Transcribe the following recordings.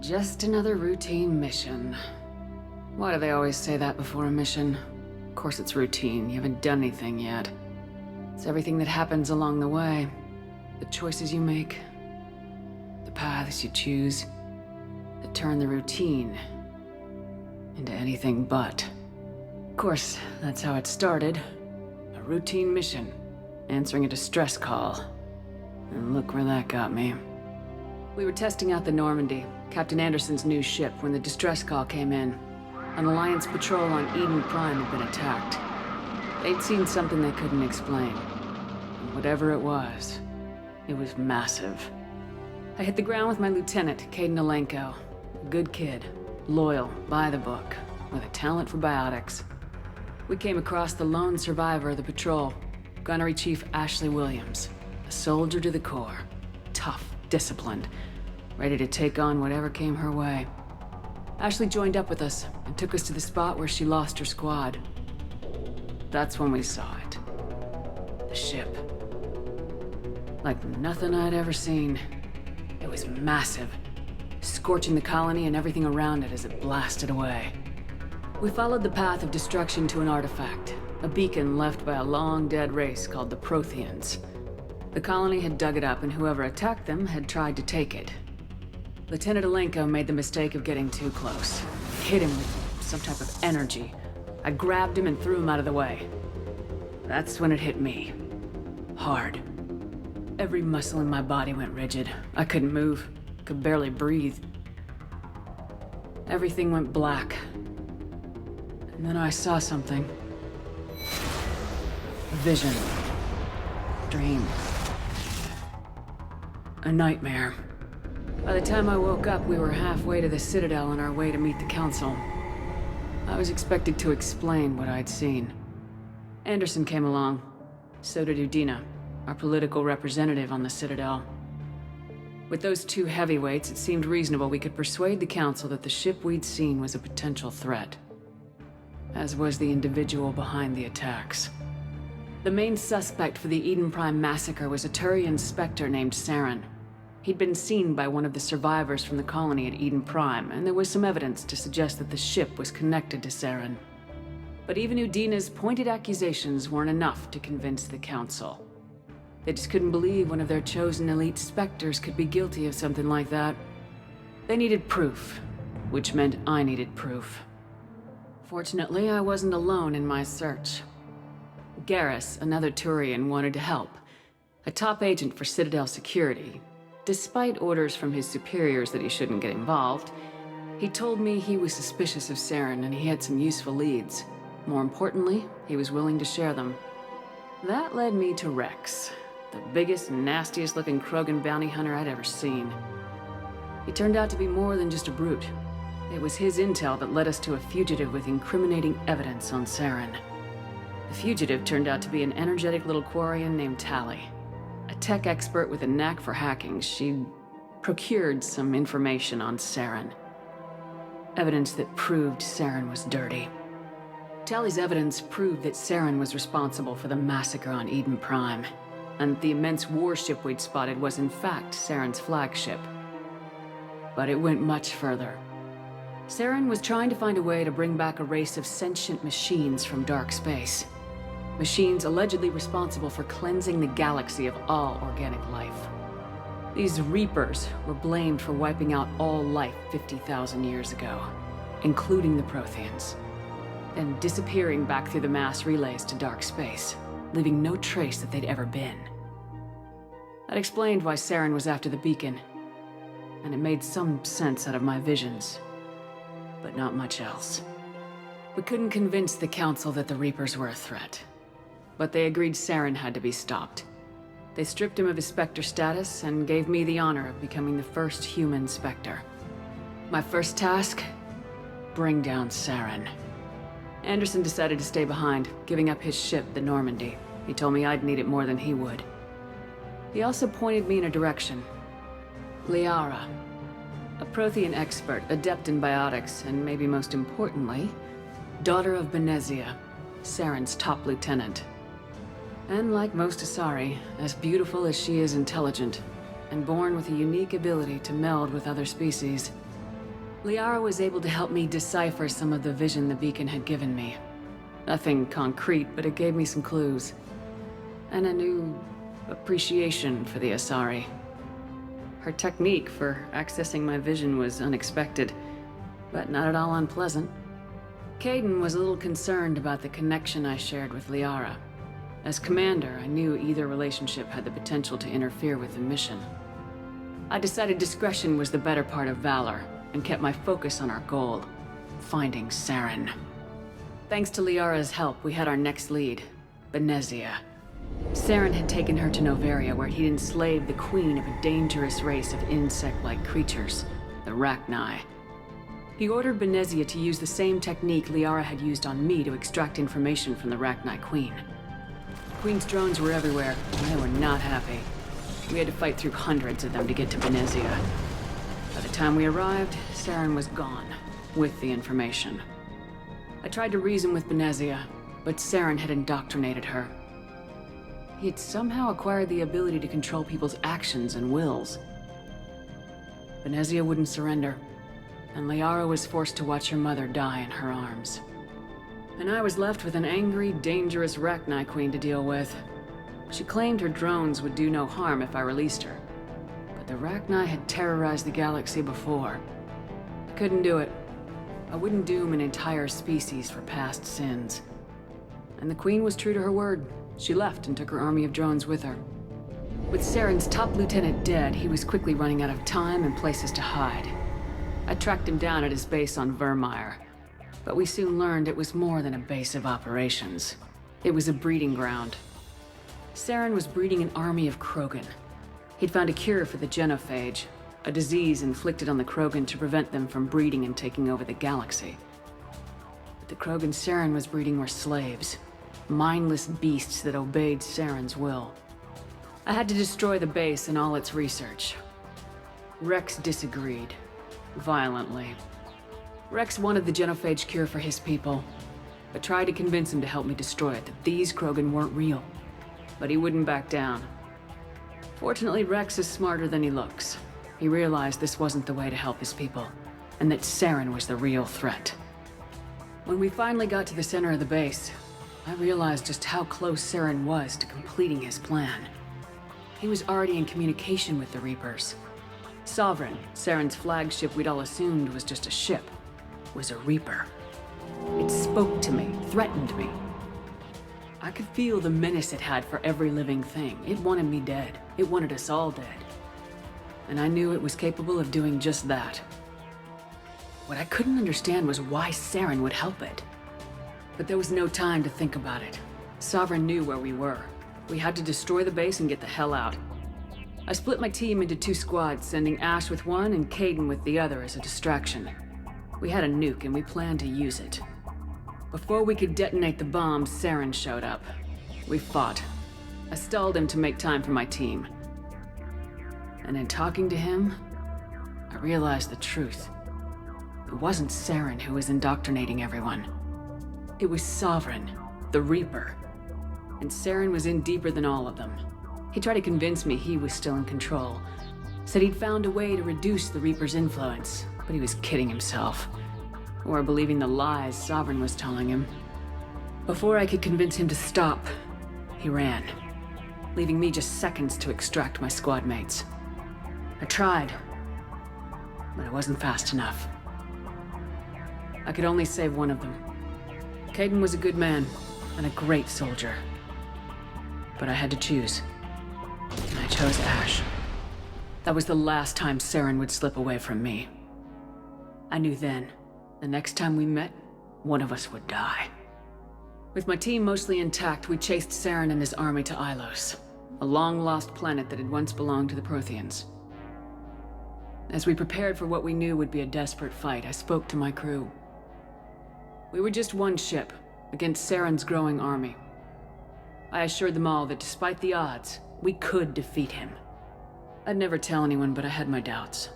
Just another routine mission. Why do they always say that before a mission? Of course it's routine, you haven't done anything yet. It's everything that happens along the way. The choices you make, the paths you choose, that turn the routine into anything but. Of course, that's how it started. A routine mission, answering a distress call. And look where that got me. We were testing out the Normandy, Captain Anderson's new ship, when the distress call came in. An Alliance patrol on Eden Prime had been attacked. They'd seen something they couldn't explain. And whatever it was massive. I hit the ground with my lieutenant, Caden Alenko. A good kid, loyal, by the book, with a talent for biotics. We came across the lone survivor of the patrol, Gunnery Chief Ashley Williams. A soldier to the core. Tough, disciplined, ready to take on whatever came her way. Ashley joined up with us and took us to the spot where she lost her squad. That's when we saw it. The ship. Like nothing I'd ever seen. It was massive, scorching the colony and everything around it as it blasted away. We followed the path of destruction to an artifact, a beacon left by a long-dead race called the Protheans. The colony had dug it up, and whoever attacked them had tried to take it. Lieutenant Alenko made the mistake of getting too close. Hit him with some type of energy. I grabbed him and threw him out of the way. That's when it hit me. Hard. Every muscle in my body went rigid. I couldn't move, could barely breathe. Everything went black. And then I saw something. A vision. Dream. A nightmare. By the time I woke up, we were halfway to the Citadel on our way to meet the Council. I was expected to explain what I'd seen. Anderson came along. So did Udina, our political representative on the Citadel. With those two heavyweights, it seemed reasonable we could persuade the Council that the ship we'd seen was a potential threat. As was the individual behind the attacks. The main suspect for the Eden Prime massacre was a Turian Spectre named Saren. He'd been seen by one of the survivors from the colony at Eden Prime, and there was some evidence to suggest that the ship was connected to Saren. But even Udina's pointed accusations weren't enough to convince the Council. They just couldn't believe one of their chosen elite Spectres could be guilty of something like that. They needed proof, which meant I needed proof. Fortunately, I wasn't alone in my search. Garrus, another Turian, wanted to help. A top agent for Citadel security. Despite orders from his superiors that he shouldn't get involved, he told me he was suspicious of Saren and he had some useful leads. More importantly, he was willing to share them. That led me to Rex, the biggest, nastiest looking Krogan bounty hunter I'd ever seen. He turned out to be more than just a brute. It was his intel that led us to a fugitive with incriminating evidence on Saren. The fugitive turned out to be an energetic little Quarian named Tali. A tech expert with a knack for hacking, she'd procured some information on Saren. Evidence that proved Saren was dirty. Tali's evidence proved that Saren was responsible for the massacre on Eden Prime, and the immense warship we'd spotted was in fact Saren's flagship. But it went much further. Saren was trying to find a way to bring back a race of sentient machines from dark space. Machines allegedly responsible for cleansing the galaxy of all organic life. These Reapers were blamed for wiping out all life 50,000 years ago, including the Protheans, then disappearing back through the mass relays to dark space, leaving no trace that they'd ever been. That explained why Saren was after the beacon, and it made some sense out of my visions, but not much else. We couldn't convince the Council that the Reapers were a threat. But they agreed Saren had to be stopped. They stripped him of his Spectre status and gave me the honor of becoming the first human Spectre. My first task? Bring down Saren. Anderson decided to stay behind, giving up his ship, the Normandy. He told me I'd need it more than he would. He also pointed me in a direction. Liara. A Prothean expert, adept in biotics, and maybe most importantly, daughter of Benezia, Saren's top lieutenant. And like most Asari, as beautiful as she is intelligent, and born with a unique ability to meld with other species. Liara was able to help me decipher some of the vision the beacon had given me. Nothing concrete, but it gave me some clues. And a new appreciation for the Asari. Her technique for accessing my vision was unexpected, but not at all unpleasant. Kaidan was a little concerned about the connection I shared with Liara. As commander, I knew either relationship had the potential to interfere with the mission. I decided discretion was the better part of valor, and kept my focus on our goal, finding Saren. Thanks to Liara's help, we had our next lead, Benezia. Saren had taken her to Noveria, where he'd enslaved the queen of a dangerous race of insect-like creatures, the Rachni. He ordered Benezia to use the same technique Liara had used on me to extract information from the Rachni queen. The queen's drones were everywhere, and they were not happy. We had to fight through hundreds of them to get to Benezia. By the time we arrived, Saren was gone, with the information. I tried to reason with Benezia, but Saren had indoctrinated her. He had somehow acquired the ability to control people's actions and wills. Benezia wouldn't surrender, and Liara was forced to watch her mother die in her arms. And I was left with an angry, dangerous Rachni queen to deal with. She claimed her drones would do no harm if I released her. But the Rachni had terrorized the galaxy before. I couldn't do it. I wouldn't doom an entire species for past sins. And the queen was true to her word. She left and took her army of drones with her. With Saren's top lieutenant dead, he was quickly running out of time and places to hide. I tracked him down at his base on Vermeer, but we soon learned it was more than a base of operations. It was a breeding ground. Saren was breeding an army of Krogan. He'd found a cure for the genophage, a disease inflicted on the Krogan to prevent them from breeding and taking over the galaxy. But the Krogan Saren was breeding were slaves, mindless beasts that obeyed Saren's will. I had to destroy the base and all its research. Rex disagreed. Violently. Rex wanted the genophage cure for his people, but tried to convince him to help me destroy it, that these Krogan weren't real. But he wouldn't back down. Fortunately, Rex is smarter than he looks. He realized this wasn't the way to help his people, and that Saren was the real threat. When we finally got to the center of the base, I realized just how close Saren was to completing his plan. He was already in communication with the Reapers. Sovereign, Saren's flagship we'd all assumed was just a ship, was a Reaper. It spoke to me, threatened me. I could feel the menace it had for every living thing. It wanted me dead. It wanted us all dead. And I knew it was capable of doing just that. What I couldn't understand was why Saren would help it. But there was no time to think about it. Sovereign knew where we were. We had to destroy the base and get the hell out. I split my team into 2 squads, sending Ash with one and Kaidan with the other as a distraction. We had a nuke and we planned to use it. Before we could detonate the bomb, Saren showed up. We fought. I stalled him to make time for my team. And in talking to him, I realized the truth. It wasn't Saren who was indoctrinating everyone. It was Sovereign, the Reaper. And Saren was in deeper than all of them. He tried to convince me he was still in control. Said he'd found a way to reduce the Reaper's influence, but he was kidding himself. Or believing the lies Sovereign was telling him. Before I could convince him to stop, he ran, leaving me just seconds to extract my squad mates. I tried, but I wasn't fast enough. I could only save one of them. Kaidan was a good man, and a great soldier. But I had to choose. And I chose Ash. That was the last time Saren would slip away from me. I knew then, the next time we met, one of us would die. With my team mostly intact, we chased Saren and his army to Ilos, a long-lost planet that had once belonged to the Protheans. As we prepared for what we knew would be a desperate fight, I spoke to my crew. We were just one ship, against Saren's growing army. I assured them all that despite the odds, we could defeat him. I'd never tell anyone, but I had my doubts.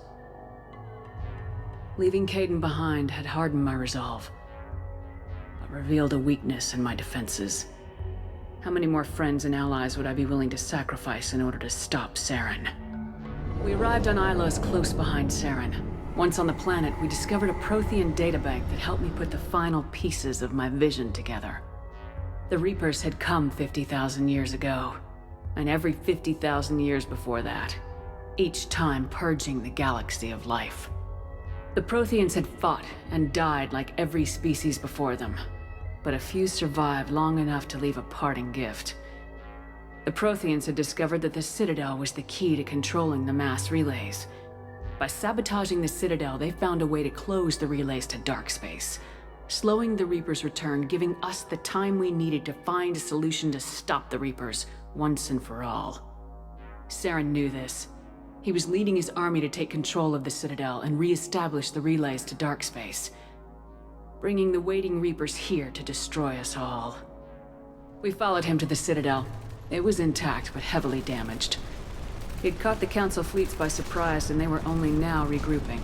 Leaving Kaidan behind had hardened my resolve, but revealed a weakness in my defenses. How many more friends and allies would I be willing to sacrifice in order to stop Saren? We arrived on Ilos close behind Saren. Once on the planet, we discovered a Prothean databank that helped me put the final pieces of my vision together. The Reapers had come 50,000 years ago, and every 50,000 years before that, each time purging the galaxy of life. The Protheans had fought and died like every species before them, but a few survived long enough to leave a parting gift. The Protheans had discovered that the Citadel was the key to controlling the mass relays. By sabotaging the Citadel, they found a way to close the relays to dark space, slowing the Reapers' return, giving us the time we needed to find a solution to stop the Reapers once and for all. Saren knew this. He was leading his army to take control of the Citadel and re-establish the relays to dark space, bringing the waiting Reapers here to destroy us all. We followed him to the Citadel. It was intact, but heavily damaged. He'd caught the Council fleets by surprise, and they were only now regrouping.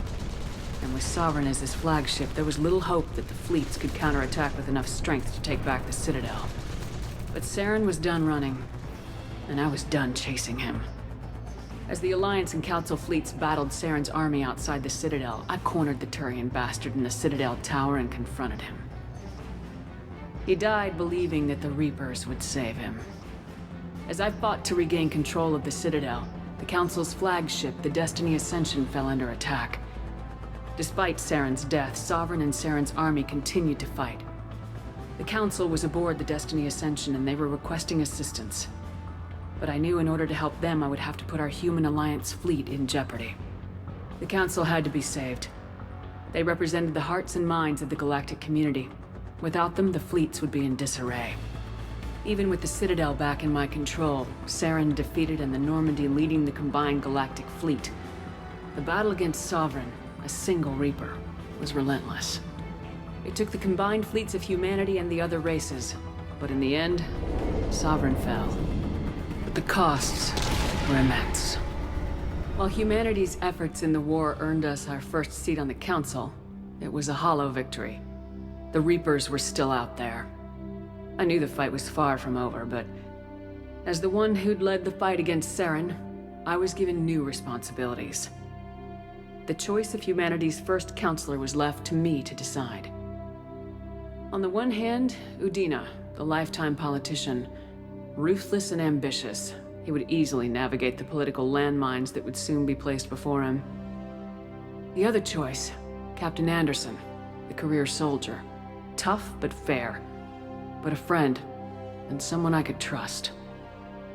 And with Sovereign as his flagship, there was little hope that the fleets could counterattack with enough strength to take back the Citadel. But Saren was done running, and I was done chasing him. As the Alliance and Council fleets battled Saren's army outside the Citadel, I cornered the Turian bastard in the Citadel tower and confronted him. He died believing that the Reapers would save him. As I fought to regain control of the Citadel, the Council's flagship, the Destiny Ascension, fell under attack. Despite Saren's death, Sovereign and Saren's army continued to fight. The Council was aboard the Destiny Ascension and they were requesting assistance. But I knew in order to help them, I would have to put our human Alliance fleet in jeopardy. The Council had to be saved. They represented the hearts and minds of the galactic community. Without them, the fleets would be in disarray. Even with the Citadel back in my control, Saren defeated and the Normandy leading the combined galactic fleet, the battle against Sovereign, a single Reaper, was relentless. It took the combined fleets of humanity and the other races, but in the end, Sovereign fell. But the costs were immense. While humanity's efforts in the war earned us our first seat on the Council, it was a hollow victory. The Reapers were still out there. I knew the fight was far from over, but as the one who'd led the fight against Saren, I was given new responsibilities. The choice of humanity's first counselor was left to me to decide. On the one hand, Udina, the lifetime politician, ruthless and ambitious, he would easily navigate the political landmines that would soon be placed before him. The other choice, Captain Anderson, the career soldier, tough but fair, but a friend, and someone I could trust.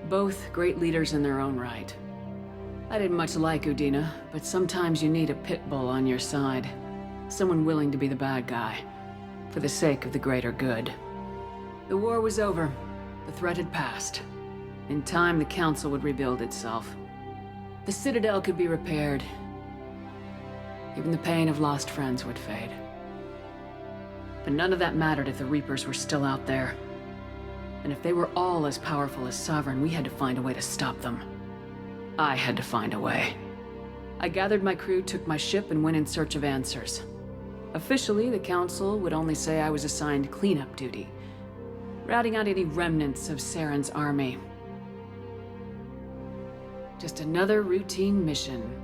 Both great leaders in their own right. I didn't much like Udina, but sometimes you need a pit bull on your side. Someone willing to be the bad guy, for the sake of the greater good. The war was over. The threat had passed. In time, the Council would rebuild itself. The Citadel could be repaired. Even the pain of lost friends would fade. But none of that mattered if the Reapers were still out there. And if they were all as powerful as Sovereign, we had to find a way to stop them. I had to find a way. I gathered my crew, took my ship, and went in search of answers. Officially, the Council would only say I was assigned cleanup duty, routing out any remnants of Saren's army. Just another routine mission.